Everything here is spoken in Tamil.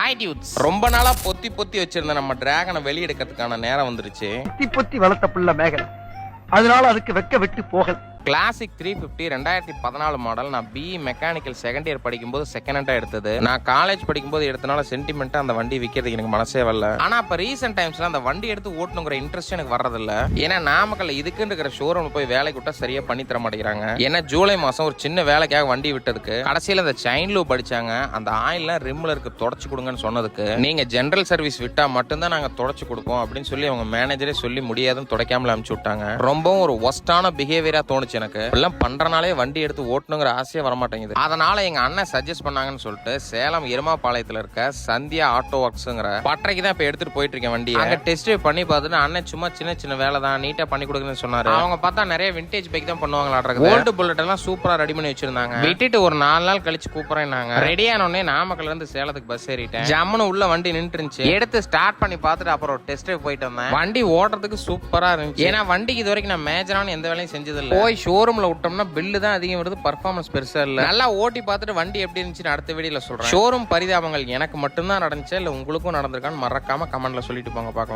Hi dudes. ரொம்ப நாளா பொத்தி பொத்தி வச்சிருந்த நம்ம டிராகனை வெளியெடுக்கிறதுக்கான நேரம் வந்துருச்சு. பொத்தி வளர்த்த புள்ள மேகலை, அதனால அதுக்கு வெக்க விட்டு போகல. Classic 350 2014 model. நான் பிஇ மெக்கானிக்கல் செகண்ட் இயர் படிக்கும்போது செகண்ட் ஹேண்டா எடுத்தது. நான் காலேஜ் படிக்கும்போது எடுத்தனால சென்டிமெண்டா அந்த வண்டி விற்கிறதுக்கு எனக்கு மனசே வரல. ஆனா இப்ப ரீசெண்ட் டைம்ஸ்ல அந்த வண்டி எடுத்து ஓட்டணுங்கிற இன்ட்ரெஸ்ட் எனக்கு வர்றதில்ல. ஏன்னா நாமக்கல்ல இதுக்குன்னு இருக்கிற ஷோரூம் போய் வேலைக்கு விட்டா சரியா பண்ணி தர மாட்டேங்கிறாங்க. ஏன்னா ஜூலை மாசம் ஒரு சின்ன வேலைக்காக வண்டி விட்டதுக்கு கடைசியில அந்த செயின் லூப் அடிச்சாங்க. அந்த ஆயில்லாம் ரிம்ல இருக்கு தொடச்சு கொடுங்கன்னு சொன்னதுக்கு நீங்க ஜெனரல் சர்வீஸ் விட்டா மட்டும்தான் நாங்க தொடச்சு கொடுப்போம் அப்படின்னு சொல்லி அவங்க மேனேஜரே சொல்லி முடியாதுன்னு தொடக்காமல அனுப்பிச்சு விட்டாங்க. ரொம்பவும் ஒரு ஒஸ்டான பிஹேவியரா தோணுச்சு எனக்கு. எல்லாம் பண்றனாலே வண்டி எடுத்து ஓட்டணுங்கிற ஆசையே வரமாட்டேங்குது. அதனால எங்க அண்ணன் சஜஸ்ட் பண்ணாங்கன்னு சொல்லிட்டு சேலம் எருமாபாளையத்துல இருக்க சந்தியா ஆட்டோ ஒர்க்ஸ்ங்கிற பட்டறைக்கு தான் இப்ப எடுத்துட்டு போயிட்டு இருக்கேன் வண்டி. அங்க டெஸ்ட் ட்ரைவ் பண்ணி பார்த்துட்டு அண்ணன் சும்மா சின்ன சின்ன வேலை தான் நீட்டா பண்ணி கொடுக்குன்னு சொன்னாரு. அவங்க பார்த்தா நிறைய விண்டேஜ் பைக் தான் பண்ணுவாங்களாட்ருக்கு. ஓல்டு புல்லட் எல்லாம் சூப்பரா ரெடி பண்ணி வச்சிருந்தாங்க. விட்டுட்டு ஒரு 4 நாள் கழிச்சு கூப்பிடுறேன். ரெடி ஆனோடனே நாமக்கல்ல இருந்து சேலத்துக்கு பஸ் ஏறிட்டேன். ஜம்முன்னு உள்ள வண்டி நின்று இருந்துச்சு. எடுத்து ஸ்டார்ட் பண்ணி பார்த்துட்டு அப்புறம் டெஸ்ட் ட்ரைவ் போயிட்டு வந்தேன். வண்டி ஓட்டுறதுக்கு சூப்பரா இருந்துச்சு. ஏன்னா வண்டிக்கு இது வரைக்கும் நான் மேஜரான எந்த வேலையும் செஞ்சது இல்லை. போய் ஷோரூம்ல விட்டோம்னா பில்லு தான் அதிகம் வருது, பர்ஃபார்மன்ஸ் பெருசா இல்ல. நல்லா ஓட்டி பார்த்துட்டு வண்டி எப்படி இருந்துச்சுன்னு அடுத்த வீடியோல சொல்றேன். ஷோரூம் பரிதாபங்கள் எனக்கு மட்டும்தான் நடந்துச்சு இல்ல உங்களுக்கும் நடந்திருக்கான்னு மறக்காம கமெண்ட்ல சொல்லிட்டு போங்க பார்க்கலாம்.